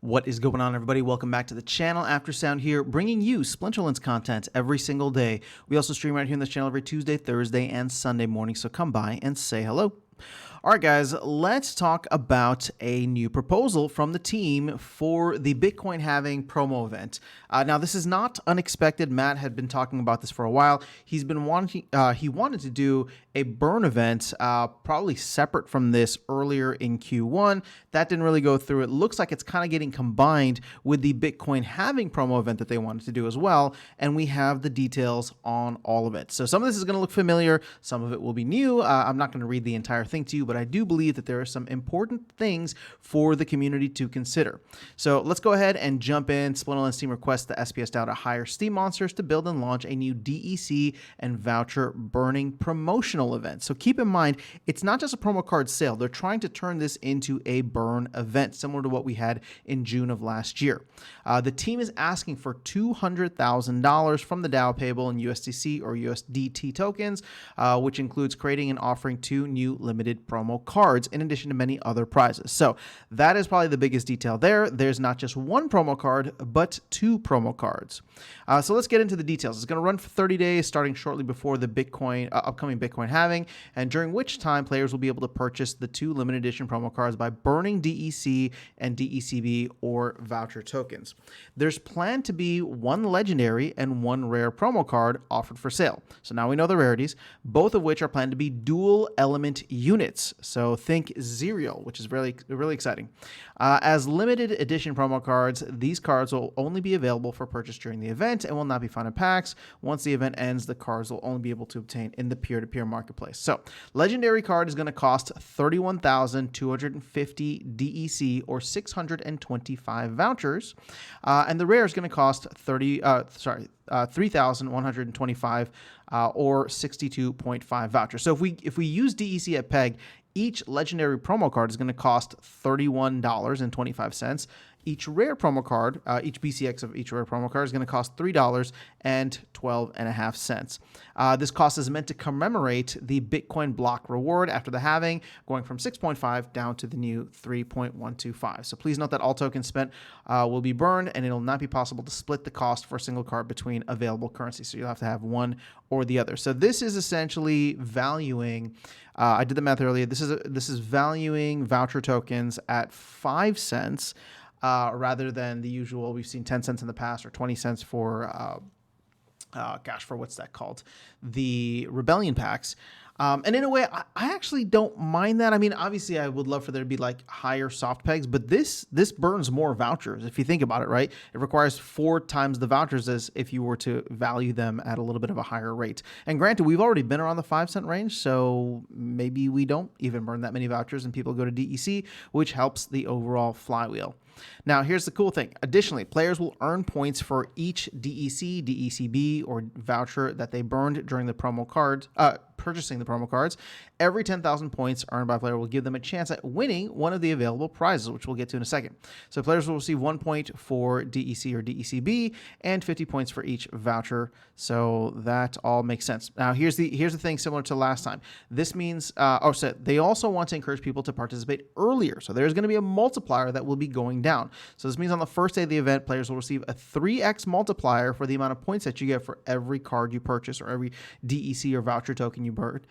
What is going on, everybody? Welcome back to the channel. Aftersound here, bringing you Splinterlands content every single day. We also stream right here on this channel every Tuesday, Thursday, and Sunday morning, so come by and say hello. All right, guys, let's talk about a new proposal from the team for the Bitcoin halving promo event. Now, this is not unexpected. Matt had been talking about this for a while. He's been wanting, he wanted to do a burn event, probably separate from this earlier in Q1. That didn't really go through. It looks like it's kind of getting combined with the Bitcoin halving promo event that they wanted to do as well. And we have the details on all of it. So some of this is going to look familiar. Some of it will be new. I'm not going to read the entire thing to you, but I do believe that there are some important things for the community to consider. So let's go ahead and jump in. Splinterlands team requests the SPS DAO to hire Steam monsters to build and launch a new DEC and voucher burning promotional event. So keep in mind, it's not just a promo card sale. They're trying to turn this into a burn event, similar to what we had in June of last year. The team is asking for $200,000 from the DAO payable in USDC or USDT tokens, which includes creating and offering 2 new limited promo cards in addition to many other prizes. So that is probably the biggest detail there. There's not just one promo card, but 2 promo cards. So let's get into the details. It's going to run for 30 days, starting shortly before the upcoming Bitcoin halving, and during which time players will be able to purchase the 2 limited edition promo cards by burning DEC and DECB or voucher tokens. There's planned to be 1 legendary and 1 rare promo card offered for sale. So now we know the rarities, both of which are planned to be dual element units. So think Zerial, which is really exciting. As limited edition promo cards, these cards will only be available for purchase during the event and will not be found in packs. Once the event ends, the cards will only be able to obtain in the peer-to-peer marketplace. So legendary card is going to cost 31,250 DEC or 625 vouchers, and the rare is going to cost 3,125 or 62.5 vouchers. So if we use DEC at PEG, each legendary promo card is going to cost $31.25. Each rare promo card, each BCX of each rare promo card is going to cost $3.12.5. This cost is meant to commemorate the Bitcoin block reward after the halving, going from 6.5 down to the new 3.125. So please note that all tokens spent will be burned, and it will not be possible to split the cost for a single card between available currencies. So you'll have to have one or the other. So this is essentially valuing. I did the math earlier. This is valuing voucher tokens at 5 cents. Rather than the usual, we've seen 10 cents in the past or 20 cents for, for what's that called? The Rebellion packs. And in a way, I actually don't mind that. I mean, obviously, I would love for there to be like higher soft pegs, but this burns more vouchers. If you think about it, right? It requires 4 times the vouchers as if you were to value them at a little bit of a higher rate. And granted, we've already been around the 5 cent range, so maybe we don't even burn that many vouchers and people go to DEC, which helps the overall flywheel. Now, here's the cool thing. Additionally, players will earn points for each DEC, DECB, or voucher that they burned during the promo card, purchasing the promo cards. Every 10,000 points earned by a player will give them a chance at winning one of the available prizes, which we'll get to in a second. So players will receive 1 point for DEC or DECB and 50 points for each voucher. So that all makes sense. Now, here's the thing similar to last time. This means, so they also want to encourage people to participate earlier. So there's going to be a multiplier that will be going down. So this means on the first day of the event, players will receive a 3x multiplier for the amount of points that you get for every card you purchase or every DEC or voucher token you burn.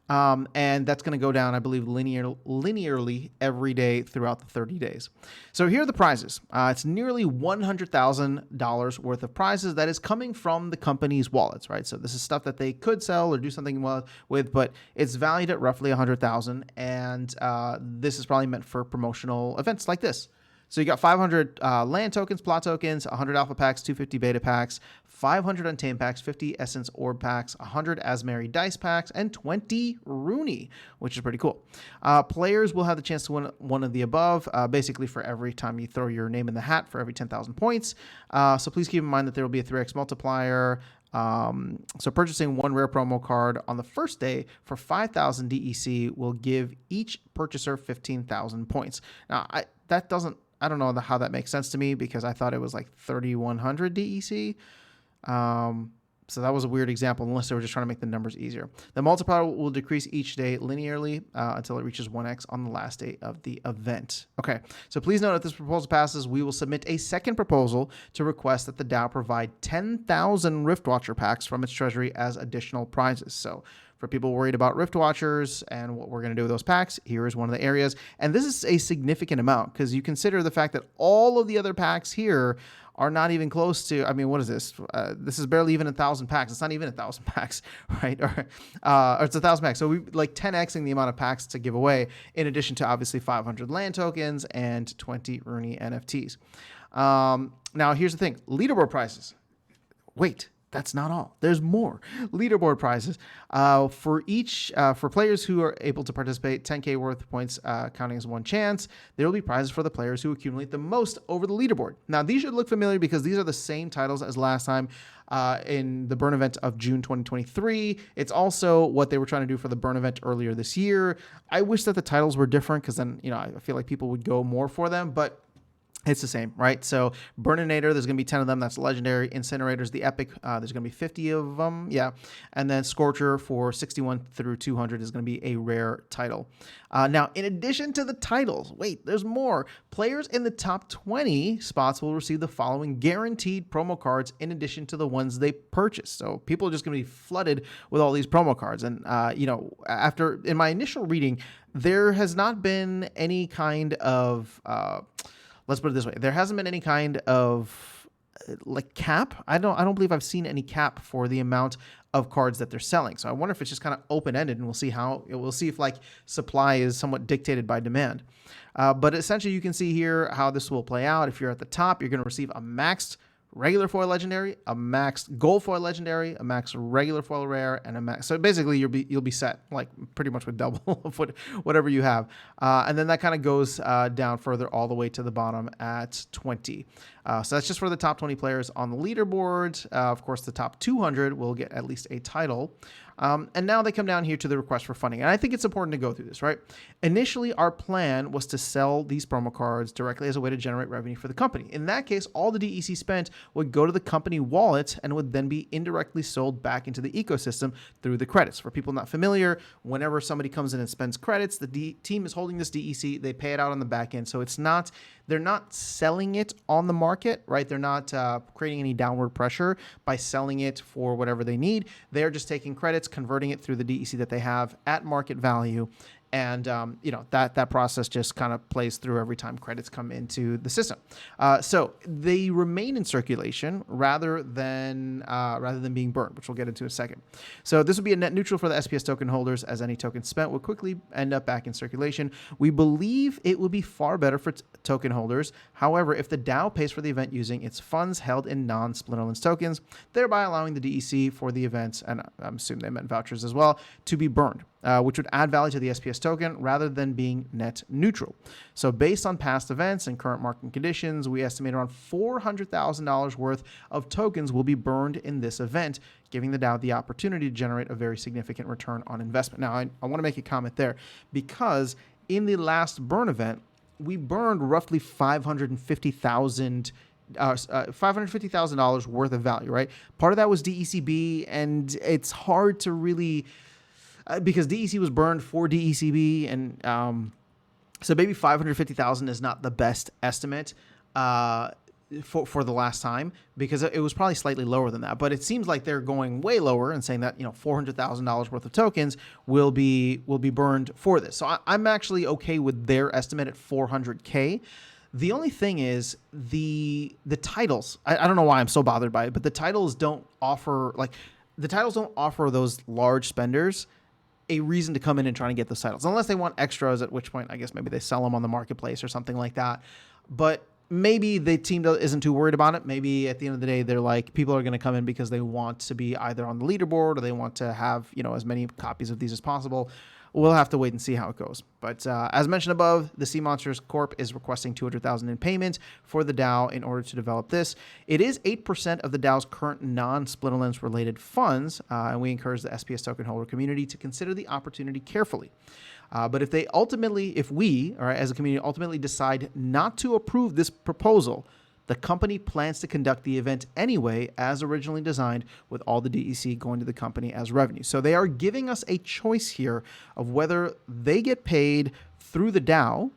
And that's going to go down, I believe, linearly every day throughout the 30 days. So here are the prizes. It's nearly $100,000 worth of prizes that is coming from the company's wallets, right? So this is stuff that they could sell or do something with, but it's valued at roughly $100,000, and this is probably meant for promotional events like this. So you got 500 land tokens, plot tokens, 100 alpha packs, 250 beta packs, 500 untamed packs, 50 essence orb packs, 100 Asmeri dice packs, and 20 Rooney, which is pretty cool. Players will have the chance to win one of the above, basically for every time you throw your name in the hat for every 10,000 points. So please keep in mind that there will be a 3x multiplier. So purchasing 1 rare promo card on the first day for 5,000 DEC will give each purchaser 15,000 points. Now, I don't know how that makes sense to me because I thought it was like 3,100 DEC. So that was a weird example, unless they were just trying to make the numbers easier. The multiplier will decrease each day linearly until it reaches 1x on the last day of the event. Okay, so please note if this proposal passes, we will submit a second proposal to request that the DAO provide 10,000 Riftwatcher packs from its treasury as additional prizes. So for people worried about Rift Watchers and what we're going to do with those packs, here is one of the areas. And this is a significant amount because you consider the fact that all of the other packs here are not even close to, I mean, what is this? This is barely even 1,000 packs. It's not even 1,000 packs, right? Or it's 1,000 packs. So we like 10xing the amount of packs to give away, in addition to obviously 500 land tokens and 20 Rooney NFTs. Now, here's the thing. Leaderboard prizes. Wait. That's not all. There's more. Leaderboard prizes for players who are able to participate. 10K worth of points counting as one chance. There will be prizes for the players who accumulate the most over the leaderboard. Now, these should look familiar because these are the same titles as last time in the burn event of June 2023. It's also what they were trying to do for the burn event earlier this year. I wish that the titles were different because then, I feel like people would go more for them, but it's the same, right? So Burninator, there's going to be 10 of them. That's legendary. Incinerators, the epic, there's going to be 50 of them. Yeah. And then Scorcher for 61 through 200 is going to be a rare title. Now, in addition to the titles, wait, there's more. Players in the top 20 spots will receive the following guaranteed promo cards in addition to the ones they purchased. So people are just going to be flooded with all these promo cards. And, after, in my initial reading, there has not been any kind of... let's put it this way. There hasn't been any kind of cap. I don't believe I've seen any cap for the amount of cards that they're selling. So I wonder if it's just kind of open-ended, and we'll see if supply is somewhat dictated by demand. But essentially you can see here how this will play out. If you're at the top, you're going to receive a maxed regular foil legendary, a maxed gold foil legendary, a maxed regular foil rare, and a max. So basically you'll be set pretty much with double of whatever you have. And then that kind of goes down further all the way to the bottom at 20. So that's just for the top 20 players on the leaderboard. Of course, the top 200 will get at least a title. And now they come down here to the request for funding. And I think it's important to go through this, right? Initially, our plan was to sell these promo cards directly as a way to generate revenue for the company. In that case, all the DEC spent would go to the company wallet and would then be indirectly sold back into the ecosystem through the credits. For people not familiar, whenever somebody comes in and spends credits, the team is holding this DEC. They pay it out on the back end. So they're not selling it on the market, right? They're not creating any downward pressure by selling it for whatever they need. They're just taking credits, converting it through the DEC that they have at market value. And, that process just kind of plays through every time credits come into the system. So they remain in circulation rather than being burned, which we'll get into in a second. So this would be a net neutral for the SPS token holders, as any token spent will quickly end up back in circulation. We believe it will be far better for token holders. However, if the DAO pays for the event using its funds held in non-Splinterlands tokens, thereby allowing the DEC for the events, and I'm assuming they meant vouchers as well, to be burned. Which would add value to the SPS token rather than being net neutral. So based on past events and current market conditions, we estimate around $400,000 worth of tokens will be burned in this event, giving the DAO the opportunity to generate a very significant return on investment. Now, I want to make a comment there because in the last burn event, we burned roughly $550,000 worth of value, right? Part of that was DECB, and it's hard to really... because DEC was burned for DECB, and so maybe 550,000 is not the best estimate for the last time, because it was probably slightly lower than that. But it seems like they're going way lower and saying that $400,000 worth of tokens will be burned for this. So I'm actually okay with their estimate at 400K. The only thing is the titles. I don't know why I'm so bothered by it, but the titles don't offer those large spenders a reason to come in and try to get those titles, unless they want extras, at which point I guess maybe they sell them on the marketplace or something like that. But maybe the team isn't too worried about it. Maybe at the end of the day, they're like, people are going to come in because they want to be either on the leaderboard or they want to have, as many copies of these as possible. We'll have to wait and see how it goes. But as mentioned above, the Sea Monsters Corp is requesting $200,000 in payment for the DAO in order to develop this. It is 8% of the DAO's current non-Splinterlands related funds, and we encourage the SPS token holder community to consider the opportunity carefully. But if we, as a community, ultimately decide not to approve this proposal, The company plans to conduct the event anyway, as originally designed, with all the DEC going to the company as revenue. So they are giving us a choice here of whether they get paid through the DAO,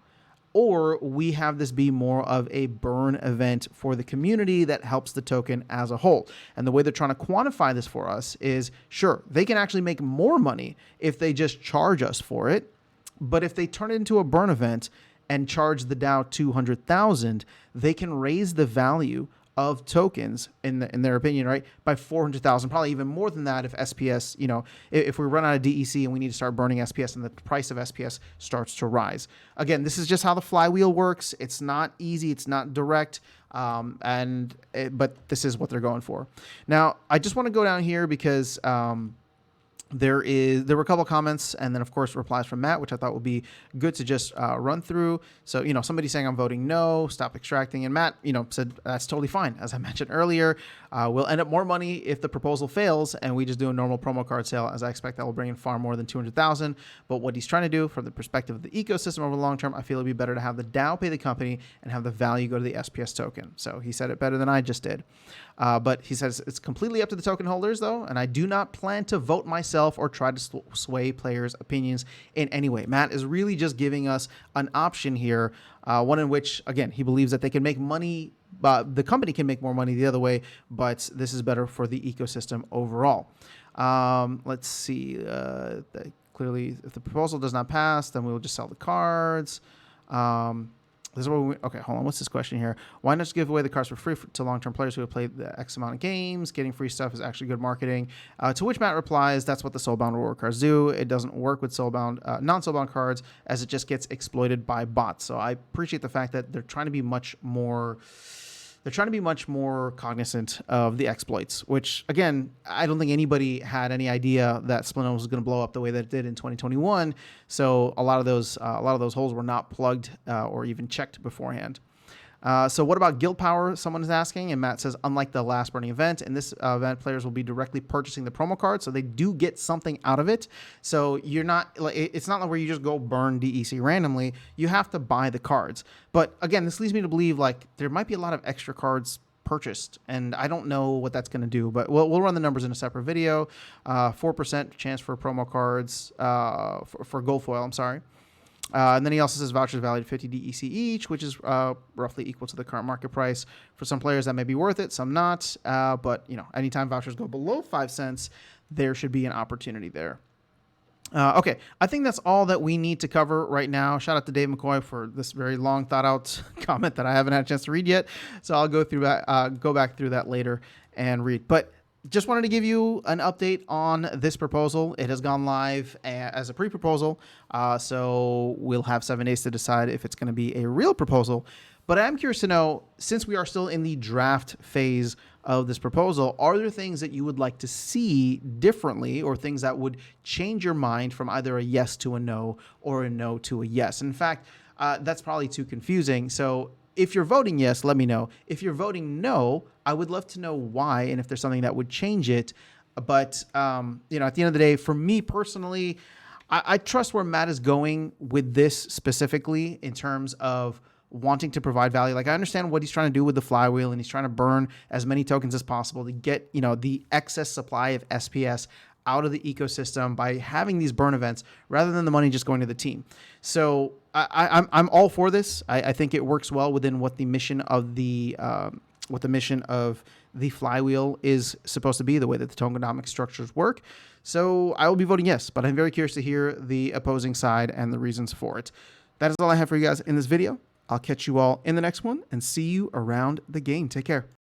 or we have this be more of a burn event for the community that helps the token as a whole. And the way they're trying to quantify this for us is, sure, they can actually make more money if they just charge us for it. But if they turn it into a burn event and charge the DAO 200,000, they can raise the value of tokens in their opinion, right, by 400,000, probably even more than that if SPS, if we run out of DEC and we need to start burning SPS and the price of SPS starts to rise. Again, this is just how the flywheel works. It's not easy. It's not direct. But this is what they're going for. Now, I just want to go down here because there were a couple comments and then of course replies from Matt, which I thought would be good to just run through. So, somebody saying I'm voting no, stop extracting. And Matt, said that's totally fine. As I mentioned earlier, we'll end up more money if the proposal fails and we just do a normal promo card sale, as I expect that will bring in far more than 200,000. But what he's trying to do from the perspective of the ecosystem over the long term, I feel it'd be better to have the DAO pay the company and have the value go to the SPS token. So he said it better than I just did. But he says it's completely up to the token holders though, and I do not plan to vote myself or try to sway players' opinions in any way. Matt is really just giving us an option here, one in which, again, he believes that they can make money, the company can make more money the other way, but this is better for the ecosystem overall. Let's see. Clearly, if the proposal does not pass, then we will just sell the cards. This is what okay, hold on. What's this question here? Why not just give away the cards for free to long-term players who have played the X amount of games? Getting free stuff is actually good marketing. To which Matt replies, that's what the Soulbound reward cards do. It doesn't work with Soulbound, non-Soulbound cards, as it just gets exploited by bots. So I appreciate the fact that they're trying to be much more cognizant of the exploits, which, again, I don't think anybody had any idea that Splinter was going to blow up the way that it did in 2021. So a lot of those holes were not plugged or even checked beforehand. So what about guild power? Someone is asking, and Matt says, unlike the last burning event, in this event, players will be directly purchasing the promo card, so they do get something out of it. So you're not like, it's not like where you just go burn DEC randomly. You have to buy the cards. But again, this leads me to believe like there might be a lot of extra cards purchased, and I don't know what that's going to do, but we'll run the numbers in a separate video. 4% chance for promo cards for gold foil. I'm sorry. And then he also says vouchers valued 50 DEC each, which is roughly equal to the current market price. For some players, that may be worth it, some not. But, anytime vouchers go below 5 cents, there should be an opportunity there. Okay, I think that's all that we need to cover right now. Shout out to Dave McCoy for this very long, thought-out comment that I haven't had a chance to read yet. So I'll go back through that later and read. But just wanted to give you an update on this proposal. It has gone live as a pre-proposal, so we'll have 7 days to decide if it's going to be a real proposal. But I am curious to know, since we are still in the draft phase of this proposal, are there things that you would like to see differently, or things that would change your mind from either a yes to a no or a no to a yes? In fact, that's probably too confusing. So if you're voting yes, let me know. If you're voting no, I would love to know why and if there's something that would change it. But, at the end of the day, for me personally, I trust where Matt is going with this specifically in terms of wanting to provide value. Like, I understand what he's trying to do with the flywheel, and he's trying to burn as many tokens as possible to get, the excess supply of SPS out of the ecosystem by having these burn events rather than the money just going to the team. So I'm all for this. I think it works well within what the mission of the flywheel is supposed to be, the way that the tokenomics structures work. So I will be voting yes, but I'm very curious to hear the opposing side and the reasons for it. That is all I have for you guys in this video. I'll catch you all in the next one and see you around the game. Take care.